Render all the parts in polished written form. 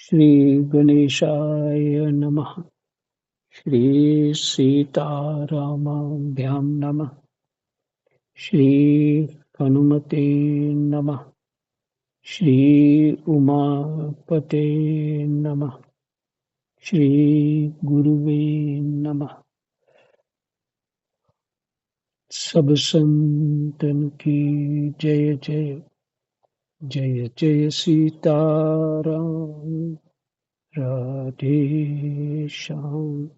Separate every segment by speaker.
Speaker 1: श्री गणेशाय नमः। श्री सीतारामाभ्यां नमः। श्री हनुमते नमः। श्री उमापते नमः। श्री गुरुवे नमः। सब संतन की जय जय। जय जय सीताराम। राधे श्याम।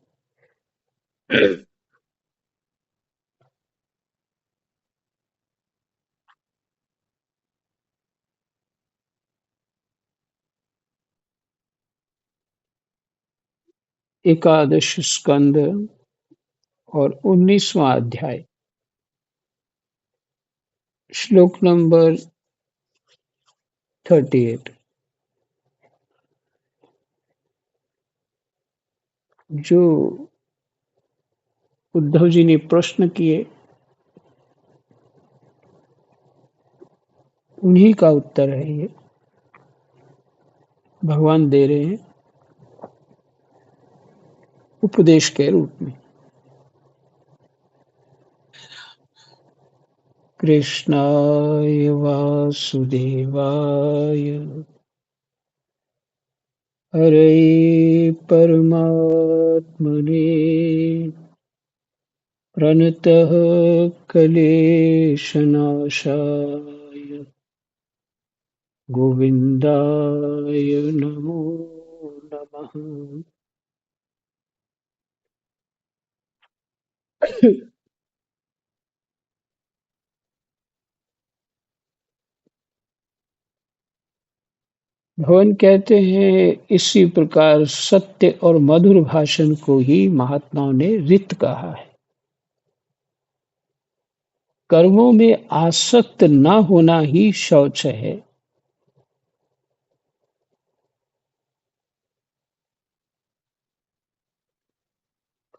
Speaker 1: एकादश स्कंद और 19वां अध्याय। श्लोक नंबर 38। जो उद्धव जी ने प्रश्न किए उन्हीं का उत्तर है ये। भगवान दे रहे हैं उपदेश के रूप में। कृष्णाय वासुदेवाय हरे परमात्मने प्रणतः क्लेशनाशाय गोविंदाय नमो नमः। भगवान कहते हैं इसी प्रकार सत्य और मधुर भाषण को ही महात्माओं ने रित कहा है। कर्मों में आसक्त न होना ही शौच है।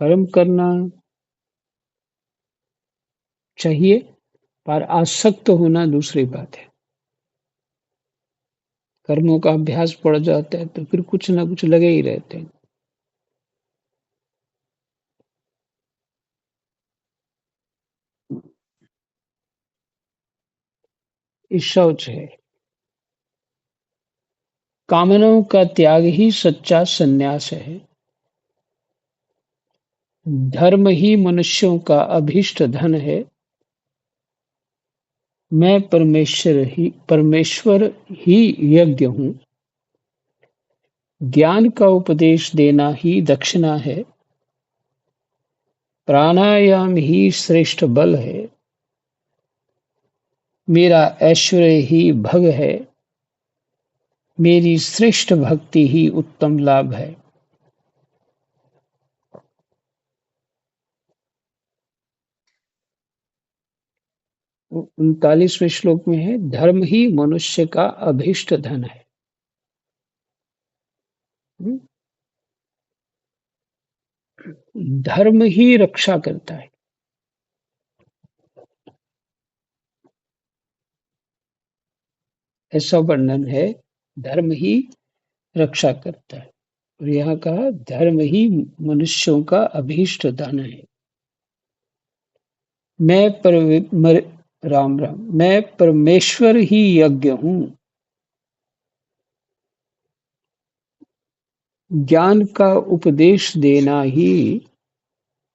Speaker 1: कर्म करना चाहिए पर आसक्त होना दूसरी बात है। कर्मों का अभ्यास पड़ जाता है तो फिर कुछ ना कुछ लगे ही रहते हैं। ये शौच है। कामनाओं का त्याग ही सच्चा संन्यास है। धर्म ही मनुष्यों का अभीष्ट धन है। मैं परमेश्वर ही यज्ञ हूँ। ज्ञान का उपदेश देना ही दक्षिणा है। प्राणायाम ही श्रेष्ठ बल है। मेरा ऐश्वर्य ही भग है। मेरी श्रेष्ठ भक्ति ही उत्तम लाभ है। 39वें श्लोक में है धर्म ही मनुष्य का अभीष्ट धन है। धर्म ही रक्षा करता है। ऐसा वर्णन है धर्म ही रक्षा करता है। और यहाँ कहा धर्म ही मनुष्यों का अभीष्ट धन है। मैं राम राम मैं परमेश्वर ही यज्ञ हूँ। ज्ञान का उपदेश देना ही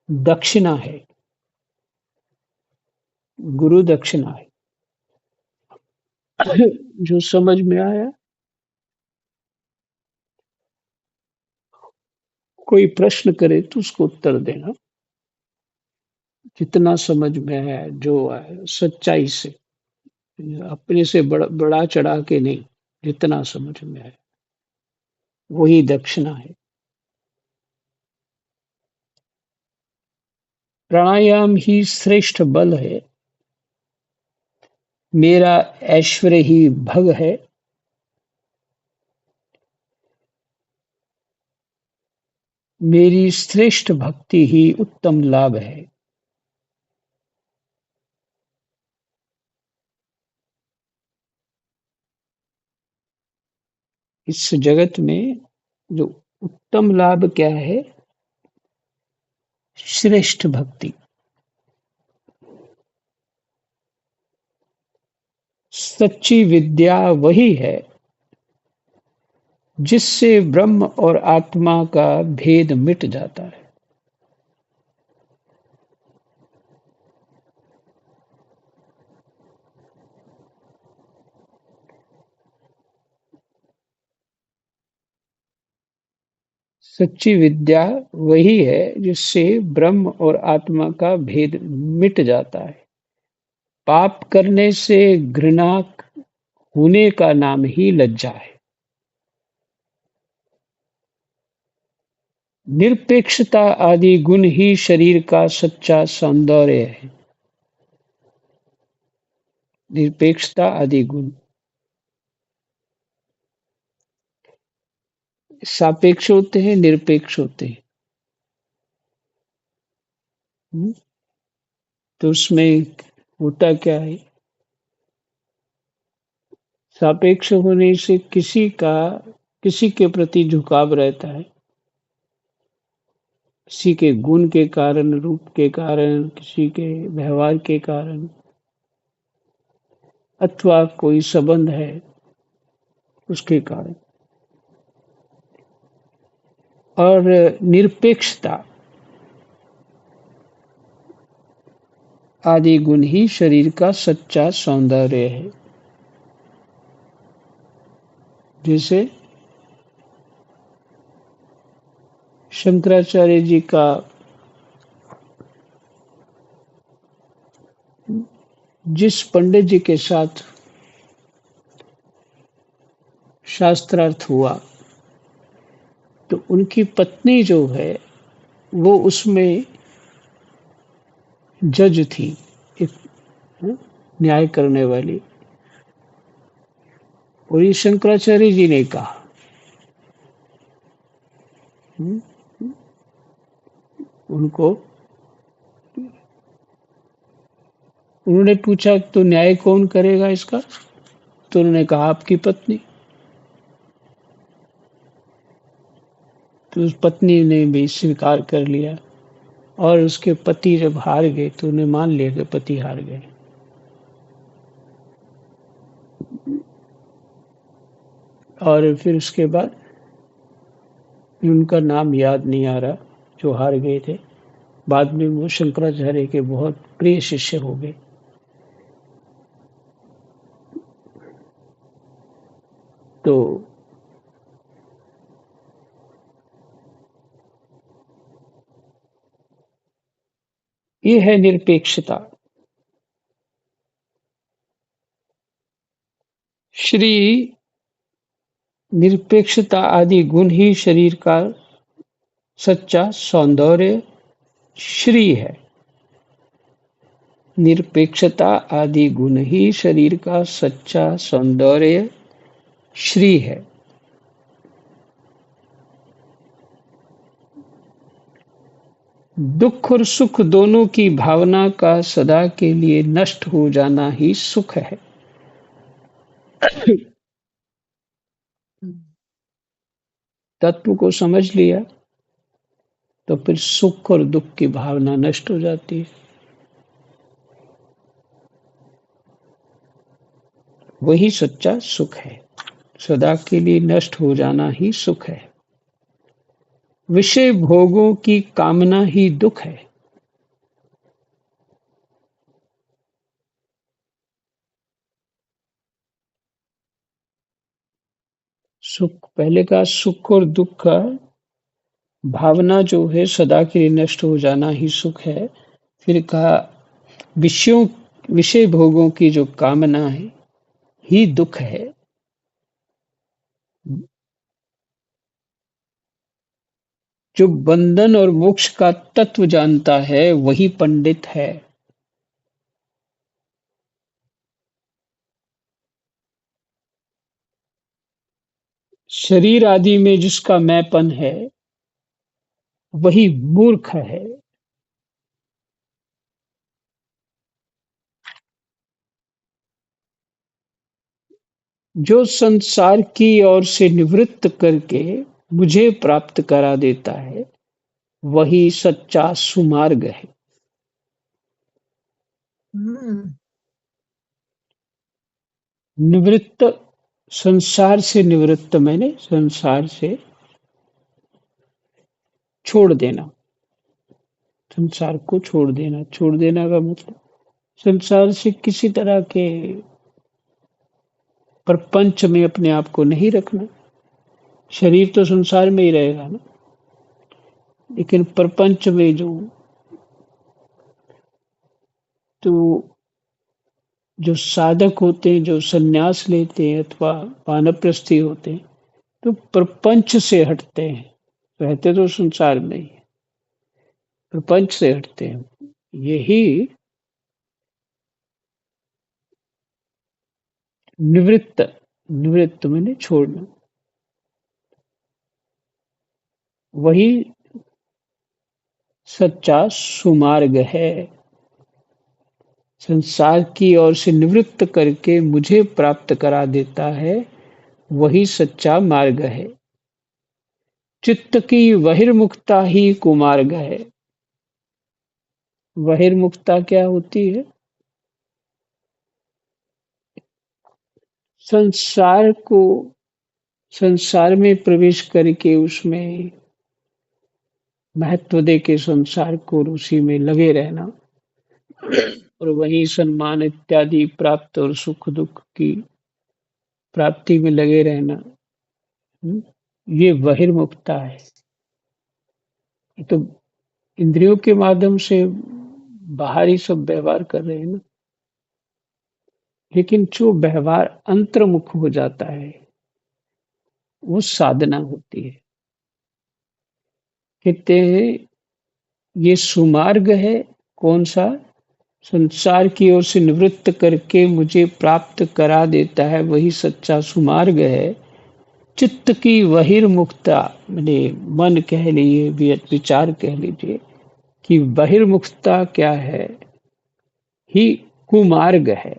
Speaker 1: दक्षिणा है। गुरु दक्षिणा है। जो समझ में आया। कोई प्रश्न करे तो उसको उत्तर देना जितना समझ में है, जो है सच्चाई से, अपने से बड़ा चढ़ा के नहीं, जितना समझ में है वही दक्षिणा है। प्राणायाम ही श्रेष्ठ बल है। मेरा ऐश्वर्य ही भग है। मेरी श्रेष्ठ भक्ति ही उत्तम लाभ है। इस जगत में जो उत्तम लाभ क्या है? श्रेष्ठ भक्ति। सच्ची विद्या वही है जिससे ब्रह्म और आत्मा का भेद मिट जाता है। सच्ची विद्या वही है जिससे ब्रह्म और आत्मा का भेद मिट जाता है। पाप करने से घृणा होने का नाम ही लज्जा है। निरपेक्षता आदि गुण ही शरीर का सच्चा सौंदर्य है। निरपेक्षता आदि गुण सापेक्ष होते हैं, निरपेक्ष होते हैं। हम्म, तो उसमें होता क्या है? सापेक्ष होने से किसी के प्रति झुकाव रहता है। किसी के गुण के कारण, रूप के कारण, किसी के व्यवहार के कारण, अथवा कोई संबंध है उसके कारण। और निरपेक्षता आदि गुण ही शरीर का सच्चा सौंदर्य है। जैसे शंकराचार्य जी का जिस पंडित जी के साथ शास्त्रार्थ हुआ, तो उनकी पत्नी जो है वो उसमें जज थी, एक न्याय करने वाली। और ये शंकराचार्य जी ने कहा, उनको उन्होंने पूछा तो न्याय कौन करेगा इसका? तो उन्होंने कहा आपकी पत्नी। तो उस पत्नी ने भी स्वीकार कर लिया। और उसके पति जब हार गए तो उन्हें मान लिया कि पति हार गए। और फिर उसके बाद उनका नाम याद नहीं आ रहा जो हार गए थे। बाद में वो शंकराचार्य के बहुत प्रिय शिष्य हो गए। तो ये है निरपेक्षता। श्री निरपेक्षता आदि गुण ही शरीर का सच्चा सौंदर्य श्री है। निरपेक्षता आदि गुण ही शरीर का सच्चा सौंदर्य श्री है। दुख और सुख दोनों की भावना का सदा के लिए नष्ट हो जाना ही सुख है। तत्व को समझ लिया तो फिर सुख और दुख की भावना नष्ट हो जाती है। वही सच्चा सुख है। सदा के लिए नष्ट हो जाना ही सुख है। विषय भोगों की कामना ही दुख है। सुख पहले का सुख और दुख का भावना जो है सदा के लिए नष्ट हो जाना ही सुख है। फिर कहा विषयों विषय भोगों की जो कामना है ही दुख है। जो बंधन और मोक्ष का तत्व जानता है वही पंडित है। शरीर आदि में जिसका मैंपन है वही मूर्ख है। जो संसार की ओर से निवृत्त करके मुझे प्राप्त करा देता है, वही सच्चा सुमार्ग है।
Speaker 2: हम्म।
Speaker 1: निवृत्त, संसार से निवृत्त मैंने संसार से छोड़ देना, संसार को छोड़ देना। छोड़ देना का मतलब संसार से किसी तरह के प्रपंच में अपने आप को नहीं रखना। शरीर तो संसार में ही रहेगा ना, लेकिन प्रपंच में तो जो साधक होते हैं, जो संन्यास लेते हैं अथवा वानप्रस्थी होते हैं, तो प्रपंच से हटते हैं। रहते तो संसार में ही, प्रपंच से हटते हैं। यही निवृत्त, निवृत्त मैंने छोड़ना, वही सच्चा सुमार्ग है। संसार की ओर से निवृत्त करके मुझे प्राप्त करा देता है, वही सच्चा मार्ग है। चित्त की बहिर्मुखता ही कुमार्ग है। बहिर्मुखता क्या होती है? संसार को, संसार में प्रवेश करके उसमें महत्व दे के संसार को, उसी में लगे रहना और वही सम्मान इत्यादि प्राप्त और सुख दुख की प्राप्ति में लगे रहना, हम्म, ये बहिर्मुखता है। ये तो इंद्रियों के माध्यम से बाहर ही सब व्यवहार कर रहे हैं ना, लेकिन जो व्यवहार अंतर्मुख हो जाता है, वो साधना होती है। कहते हैं ये सुमार्ग है। कौन सा? संसार की ओर से निवृत्त करके मुझे प्राप्त करा देता है, वही सच्चा सुमार्ग है। चित्त की बहिर्मुखता, मैंने मन कह लीजिए, विचार कह लीजिए कि बहिर्मुखता क्या है, ही कुमार्ग है।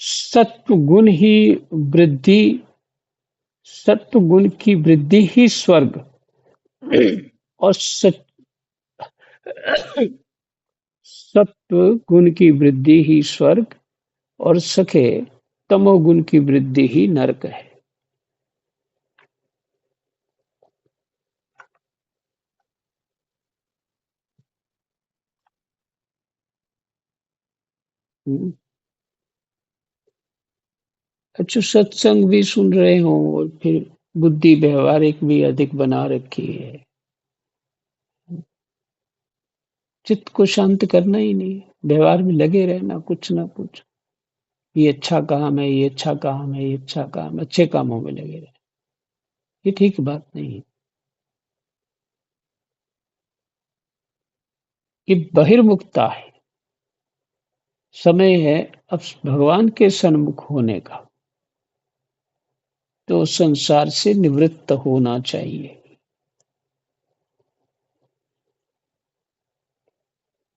Speaker 1: सत्व गुण ही वृद्धि, सत्व गुण की वृद्धि ही स्वर्ग, और सत्व गुण की वृद्धि ही स्वर्ग, और सखे तमोगुण की वृद्धि ही नरक है। हम्म। अच्छा, सत्संग भी सुन रहे हो और फिर बुद्धि व्यवहारिक भी अधिक बना रखी है। चित्त को शांत करना ही नहीं, व्यवहार में लगे रहना कुछ ना कुछ। ये अच्छा काम है, ये अच्छा काम है, ये अच्छा काम, अच्छे कामों में लगे रहना, ये ठीक बात नहीं है। ये बहिर्मुखता है। समय है अब भगवान के सन्मुख होने का, तो संसार से निवृत्त होना चाहिए।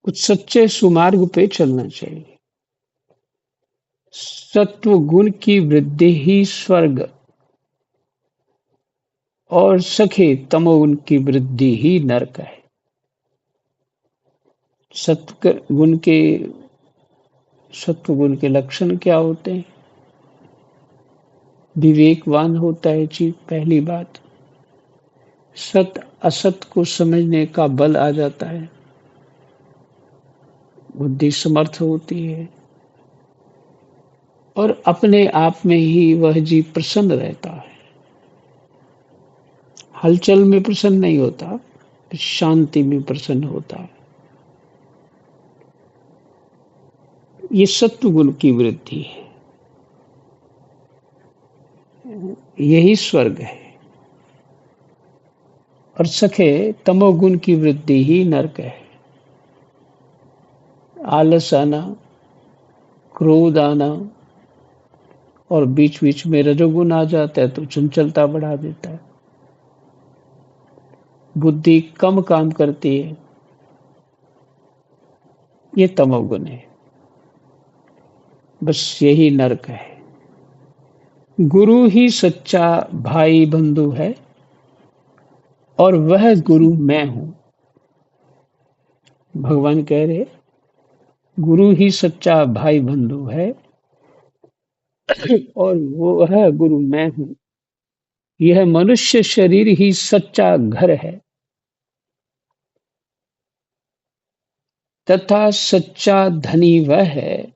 Speaker 1: कुछ सच्चे सुमार्ग पे चलना चाहिए। सत्व गुण की वृद्धि ही स्वर्ग, और सखे तमोगुण की वृद्धि ही नरक है। सत्व गुण के, सत्व गुण के लक्षण क्या होते हैं? विवेकवान होता है जी, पहली बात। सत असत को समझने का बल आ जाता है, बुद्धि समर्थ होती है, और अपने आप में ही वह जीव प्रसन्न रहता है। हलचल में प्रसन्न नहीं होता, शांति में प्रसन्न होता है। ये सत्व गुण की वृद्धि है, यही स्वर्ग है। और सखे तमोगुण की वृद्धि ही नरक है। आलस आना, क्रोध आना, और बीच बीच में रजोगुण आ जाता है तो चंचलता बढ़ा देता है। बुद्धि कम काम करती है, ये तमोगुण है। बस यही नरक है। गुरु ही सच्चा भाई बंधु है और वह गुरु मैं हूँ। भगवान कह रहे गुरु ही सच्चा भाई बंधु है और वह गुरु मैं हूँ। यह मनुष्य शरीर ही सच्चा घर है तथा सच्चा धनी वह है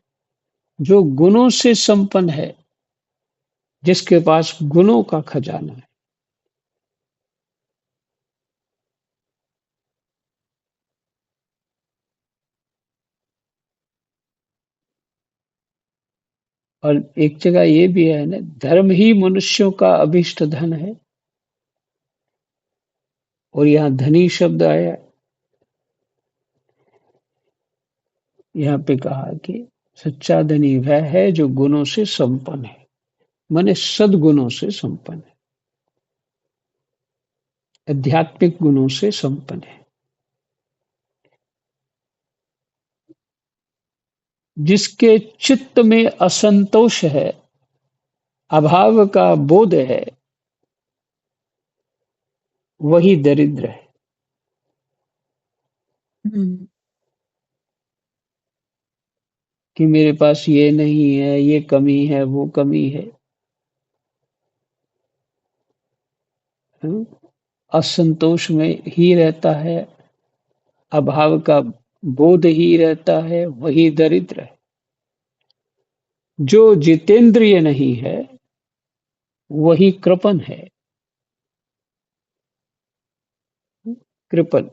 Speaker 1: जो गुणों से संपन्न है, जिसके पास गुणों का खजाना है। और एक जगह ये भी है ना, धर्म ही मनुष्यों का अभिष्ट धन है। और यहाँ धनी शब्द आया, यहाँ पे कहा कि सच्चा धनी वह है जो गुणों से संपन्न है, माने सद्गुणों से संपन्न है, आध्यात्मिक गुणों से संपन्न है। जिसके चित्त में असंतोष है, अभाव का बोध है, वही दरिद्र है। कि मेरे पास ये नहीं है, ये कमी है, वो कमी है। हम्म? असंतोष में ही रहता है, अभाव का बोध ही रहता है, वही दरिद्र है। जो जितेंद्रिय नहीं है, वही कृपण है। कृपण,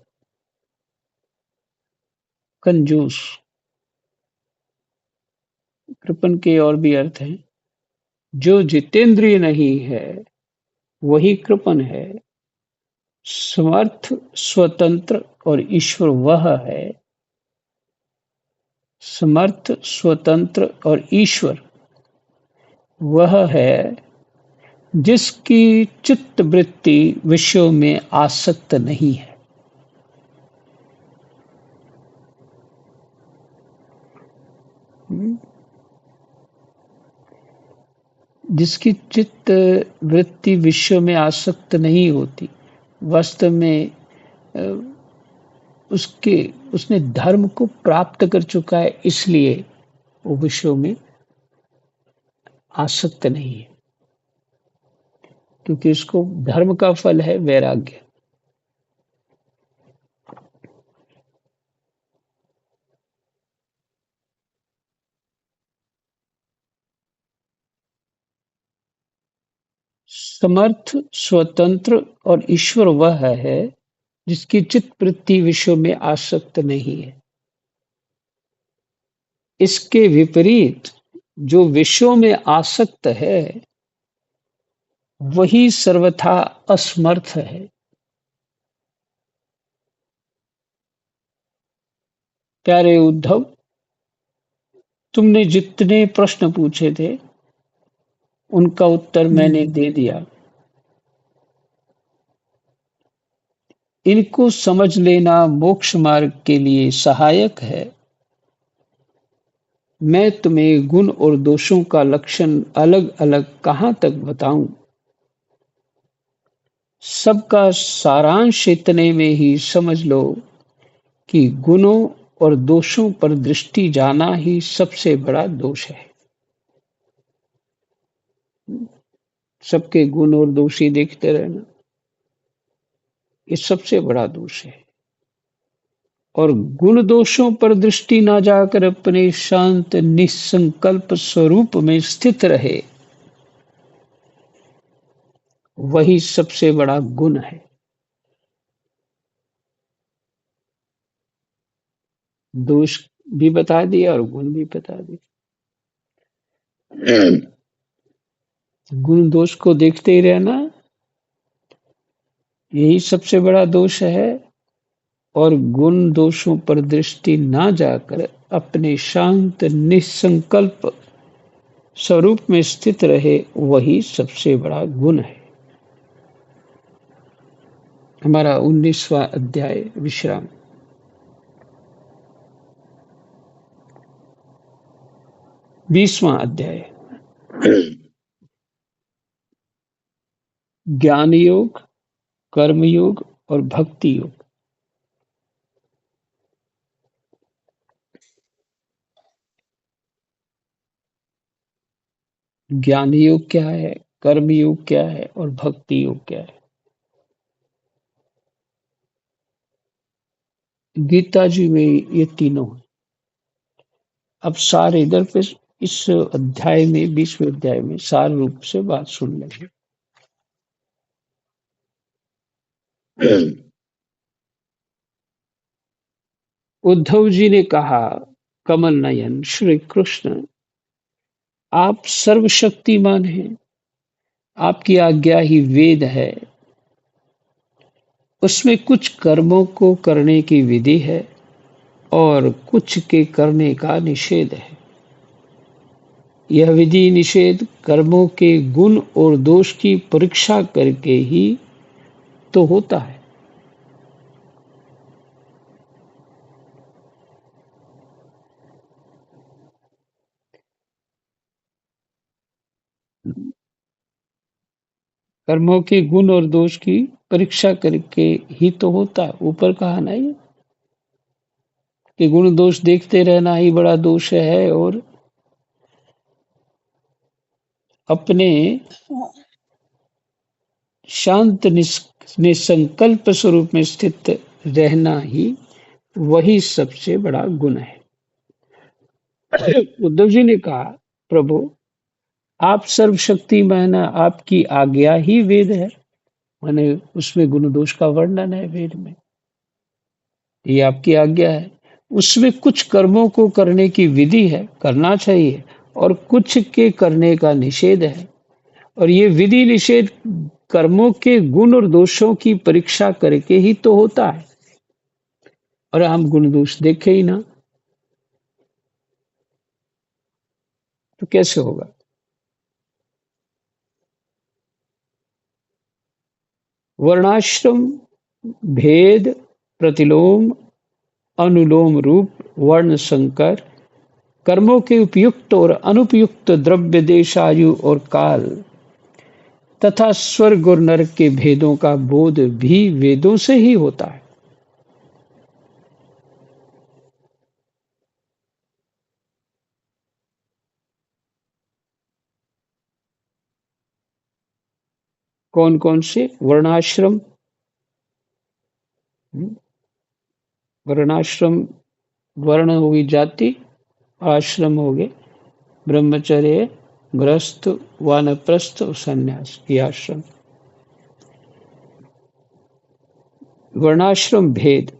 Speaker 1: कंजूस। कृपण के और भी अर्थ हैं। जो जितेंद्रिय नहीं है, वही कृपण है। समर्थ, स्वतंत्र और ईश्वर वह है। समर्थ, स्वतंत्र और ईश्वर वह है जिसकी चित्त वृत्ति विषयों में आसक्त नहीं है। जिसकी चित्त वृत्ति विषयों में आसक्त नहीं होती, वास्तव में अ, उसके उसने धर्म को प्राप्त कर चुका है, इसलिए वो विषयों में आसक्त नहीं है, क्योंकि उसको धर्म का फल है वैराग्य। समर्थ, स्वतंत्र और ईश्वर वह है जिसकी चित्त वृत्ति विषयों में आसक्त नहीं है। इसके विपरीत जो विषयों में आसक्त है, वही सर्वथा असमर्थ है। प्यारे उद्धव, तुमने जितने प्रश्न पूछे थे, उनका उत्तर मैंने दे दिया। इनको समझ लेना मोक्ष मार्ग के लिए सहायक है। मैं तुम्हें गुण और दोषों का लक्षण अलग-अलग कहाँ तक बताऊं? सबका सारांश इतने में ही समझ लो कि गुणों और दोषों पर दृष्टि जाना ही सबसे बड़ा दोष है। सबके गुण और दोष ही देखते रहना, ये सबसे बड़ा दोष है। और गुण दोषों पर दृष्टि ना जाकर अपने शांत निसंकल्प स्वरूप में स्थित रहे, वही सबसे बड़ा गुण है। दोष भी बता दिया और गुण भी बता दिया। गुण दोष को देखते ही रहना, यही सबसे बड़ा दोष है। और गुण दोषों पर दृष्टि ना जाकर अपने शांत निसंकल्प स्वरूप में स्थित रहे, वही सबसे बड़ा गुण है। हमारा 19वां अध्याय 20वां अध्याय। ज्ञान योग, कर्म योग और भक्ति योग। ज्ञान योग क्या है, कर्म योग क्या है और भक्ति योग क्या है? गीता जी में ये तीनों हैं। अब सार इधर पे इस अध्याय में, 20वें अध्याय में सार रूप से बात सुन लेंगे। उद्धव जी ने कहा, कमल नयन श्री कृष्ण, आप सर्वशक्तिमान हैं, आपकी आज्ञा ही वेद है, उसमें कुछ कर्मों को करने की विधि है और कुछ के करने का निषेध है। यह विधि निषेध कर्मों के गुण और दोष की परीक्षा करके ही तो होता है। कर्मों के गुण और दोष की परीक्षा करके ही तो होता है। ऊपर कहा ना ये कि गुण दोष देखते रहना ही बड़ा दोष है, और अपने शांत निसंकल्प स्वरूप में स्थित रहना ही वही सबसे बड़ा गुण है। उद्धव जी ने कहा, प्रभु आप सर्वशक्तिमान हैं, आपकी आज्ञा ही वेद है। माने उसमें गुण दोष का वर्णन है वेद में, ये आपकी आज्ञा है। उसमें कुछ कर्मों को करने की विधि है, करना चाहिए, और कुछ के करने का निषेध है। और ये विधि निषेध कर्मों के गुण और दोषों की परीक्षा करके ही तो होता है। और हम गुण दोष देखे ही ना, तो कैसे होगा? वर्णाश्रम भेद, प्रतिलोम, अनुलोम रूप, वर्ण संकर, कर्मों के उपयुक्त और अनुपयुक्त द्रव्य, देश, आयु और काल तथा स्वर्ग और नरक के भेदों का बोध भी वेदों से ही होता है। कौन कौन से? वर्णाश्रम, वर्णाश्रम, वर्ण होगी जाति, आश्रम हो गए ब्रह्मचर्य, गृहस्थ, वानप्रस्थ और संन्यास, ये आश्रम। वर्णाश्रम भेद,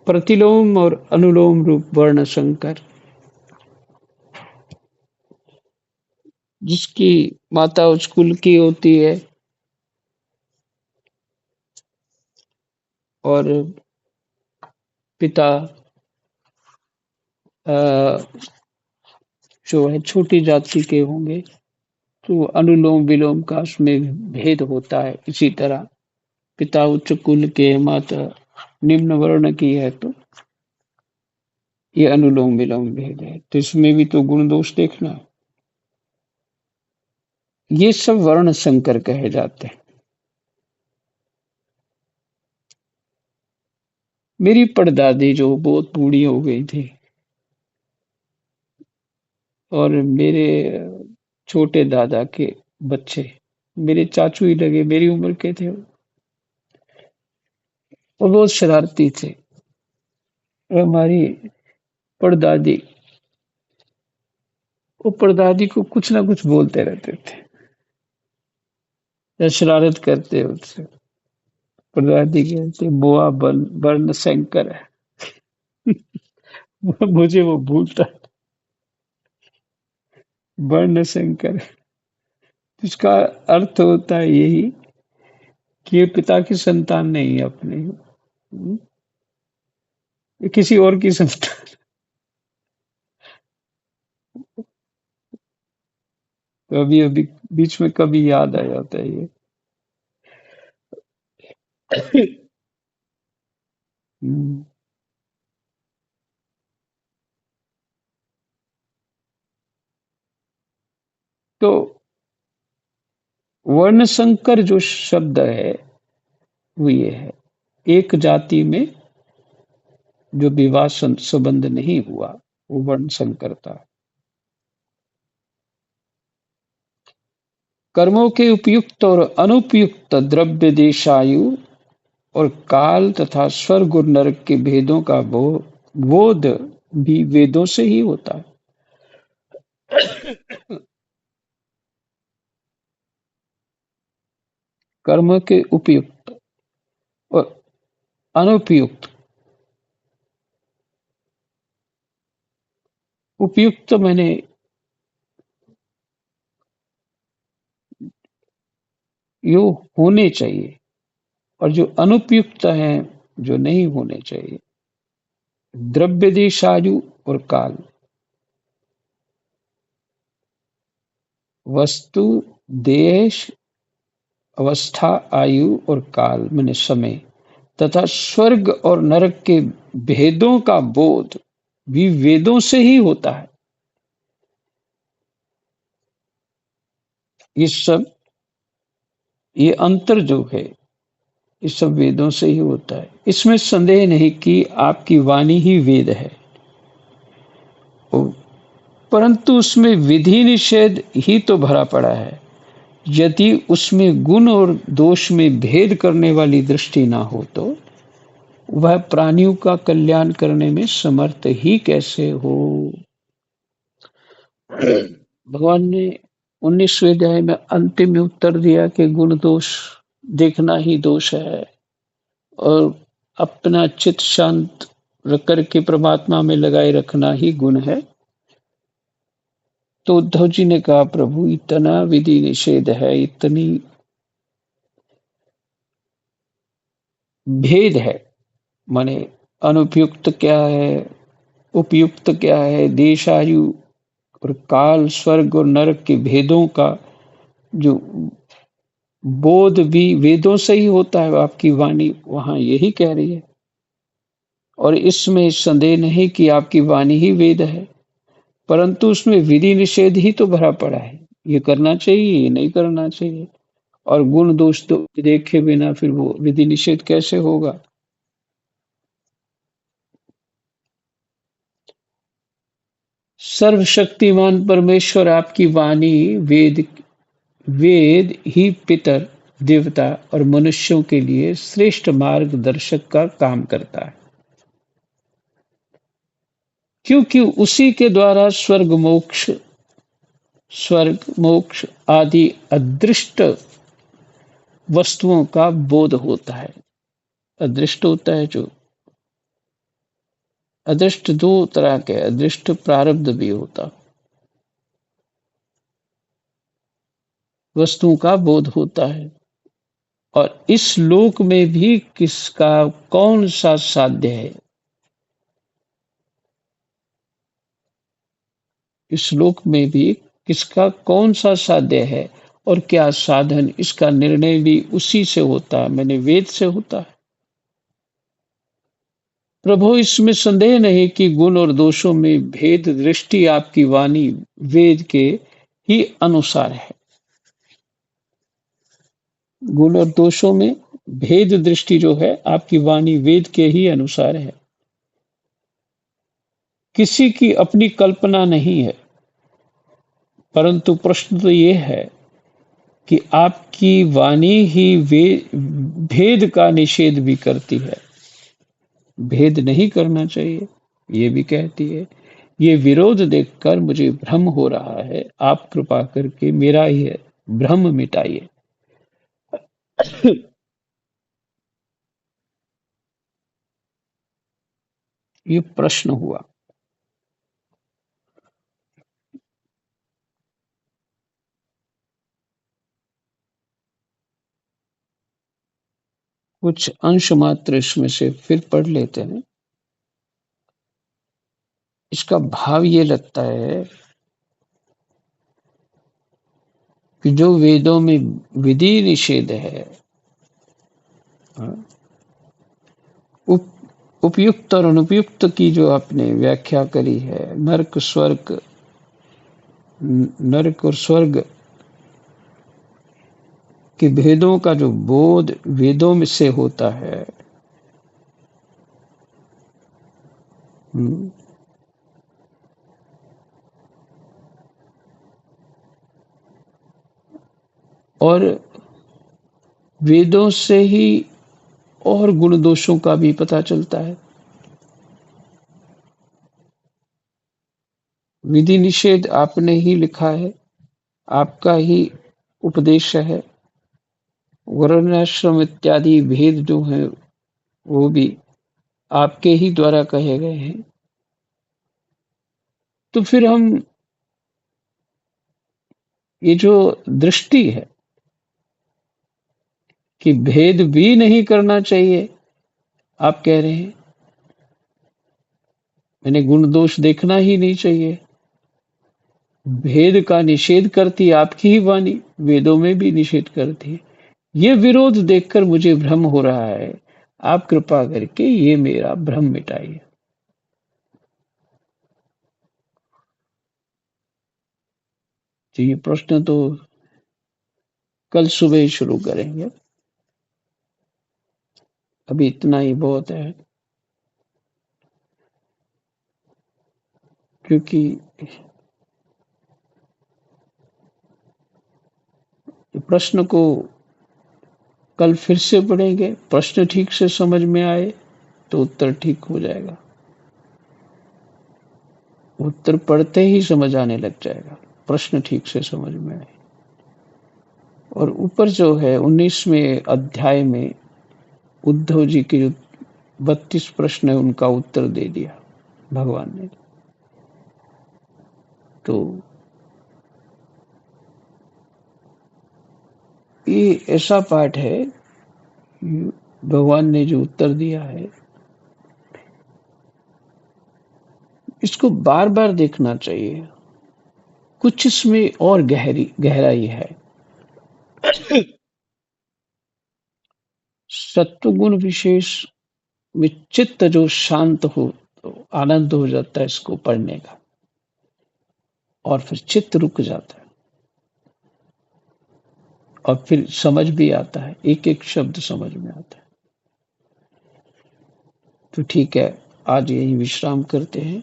Speaker 1: प्रतिलोम और अनुलोम रूप वर्ण संकर, जिसकी माता उच्च कुल की होती है और पिता अ, जो है छोटी जाति के होंगे, तो अनुलोम विलोम का उसमें भेद होता है। इसी तरह पिता उच्च कुल के, माता निम्न वर्ण की है, तो ये अनुलोम विलोम भेद है। तो इसमें भी तो गुण दोष देखना है। ये सब वर्ण संकर कहे जाते हैं। मेरी परदादी जो बहुत बूढ़ी हो गई थी, और मेरे छोटे दादा के बच्चे मेरे चाचू ही लगे, मेरी उम्र के थे, वो बहुत शरारती थे। और हमारी परदादी, वो परदादी को कुछ ना कुछ बोलते रहते थे या शरारत करते उससे। परदादी कहते, बुआ वर्ण शंकर है। मुझे वो भूलता, वर्ण शंकर, इसका अर्थ होता है यही कि ये पिता की संतान नहीं है अपने, ये किसी और की संतान। तो अभी अभी बीच में कभी याद आ जाता है ये। हम्म, तो वर्ण संकर जो शब्द है वो ये है, एक जाति में जो विवाह संबंध नहीं हुआ वो वर्ण संकरता। कर्मों के उपयुक्त और अनुपयुक्त द्रव्य देशायु और काल तथा स्वर्ग और नरक के भेदों का बोध भी वेदों से ही होता है। कर्म के उपयुक्त और अनुपयुक्त। उपयुक्त मैंने यो होने चाहिए, और जो अनुपयुक्त हैं जो नहीं होने चाहिए। द्रव्य देश आयु और काल, वस्तु देश अवस्था आयु और काल मैंने समय तथा स्वर्ग और नरक के भेदों का बोध भी वेदों से ही होता है। ये अंतर जो है ये सब वेदों से ही होता है। इसमें संदेह नहीं कि आपकी वाणी ही वेद है, परंतु उसमें विधि निषेध ही तो भरा पड़ा है। यदि उसमें गुण और दोष में भेद करने वाली दृष्टि ना हो तो वह प्राणियों का कल्याण करने में समर्थ ही कैसे हो। भगवान ने 19वें अध्याय में अंतिम में उत्तर दिया कि गुण दोष देखना ही दोष है, और अपना चित्त शांत रख करके परमात्मा में लगाए रखना ही गुण है। तो उद्धव जी ने कहा, प्रभु इतना विधि निषेध है, इतनी भेद है, माने अनुपयुक्त क्या है, उपयुक्त क्या है, देश आयु और काल स्वर्ग और नरक के भेदों का जो बोध भी वेदों से ही होता है। आपकी वाणी वहां यही कह रही है, और इसमें संदेह नहीं कि आपकी वाणी ही वेद है, परंतु उसमें विधि निषेध ही तो भरा पड़ा है। ये करना चाहिए, ये नहीं करना चाहिए, और गुण दोष तो देखे बिना फिर वो विधि निषेध कैसे होगा। सर्वशक्तिमान परमेश्वर आपकी वाणी वेद वेद ही पितर देवता और मनुष्यों के लिए श्रेष्ठ मार्गदर्शक का काम करता है, क्योंकि उसी के द्वारा स्वर्ग मोक्ष आदि अदृष्ट वस्तुओं का बोध होता है। अदृष्ट होता है जो अदृष्ट दो तरह के, अदृष्ट प्रारब्ध भी होता, वस्तुओं का बोध होता है। और इस लोक में भी किसका कौन सा साध्य है, इस लोक में भी किसका कौन सा साध्य है और क्या साधन, इसका निर्णय भी उसी से होता है, मैंने वेद से होता है। प्रभु इसमें संदेह नहीं कि गुण और दोषों में भेद दृष्टि आपकी वाणी वेद के ही अनुसार है। गुण और दोषों में भेद दृष्टि जो है आपकी वाणी वेद के ही अनुसार है, किसी की अपनी कल्पना नहीं है। परंतु प्रश्न तो ये है कि आपकी वाणी ही भेद का निषेध भी करती है। भेद नहीं करना चाहिए ये भी कहती है। ये विरोध देखकर मुझे भ्रम हो रहा है, आप कृपा करके मेरा ये भ्रम मिटाइए। ये प्रश्न हुआ। कुछ अंश मात्र इसमें से फिर पढ़ लेते हैं। इसका भाव ये लगता है कि जो वेदों में विधि निषेध है, उपयुक्त और अनुपयुक्त की जो आपने व्याख्या करी है, नरक स्वर्ग नरक और स्वर्ग के भेदों का जो बोध वेदों में से होता है, और वेदों से ही और गुण दोषों का भी पता चलता है। विधि निषेध आपने ही लिखा है, आपका ही उपदेश है। वर्णाश्रम इत्यादि भेद जो हैं वो भी आपके ही द्वारा कहे गए हैं। तो फिर हम ये जो दृष्टि है कि भेद भी नहीं करना चाहिए, आप कह रहे हैं मैंने गुण दोष देखना ही नहीं चाहिए, भेद का निषेध करती आपकी ही वाणी वेदों में भी निषेध करती है। ये विरोध देखकर मुझे भ्रम हो रहा है, आप कृपा करके ये मेरा भ्रम मिटाइए। तो ये प्रश्न तो कल सुबह ही शुरू करेंगे, अभी इतना ही बहुत है, क्योंकि प्रश्न को कल फिर से पढ़ेंगे, प्रश्न ठीक से समझ में आए तो उत्तर ठीक हो जाएगा, उत्तर पढ़ते ही समझ आने लग जाएगा, प्रश्न ठीक से समझ में आए। और ऊपर जो है 19वें अध्याय में उद्धव जी के जो 32 प्रश्न है उनका उत्तर दे दिया भगवान ने। तो ये ऐसा पाठ है, भगवान ने जो उत्तर दिया है इसको बार-बार देखना चाहिए, कुछ इसमें और गहराई है। सत्वगुण विशेष में चित्त जो शांत हो तो आनंद हो जाता है इसको पढ़ने का, और फिर चित्त रुक जाता है और फिर समझ भी आता है, एक-एक शब्द समझ में आता है। तो ठीक है, आज यही विश्राम करते हैं।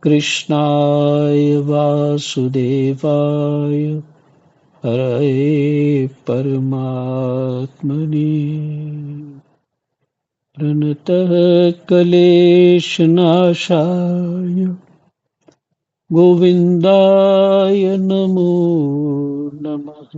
Speaker 1: कृष्णाय वासुदेवाय हरये परमात्मने प्रणतः क्लेशनाशाय गोविन्दाय नमो नमः।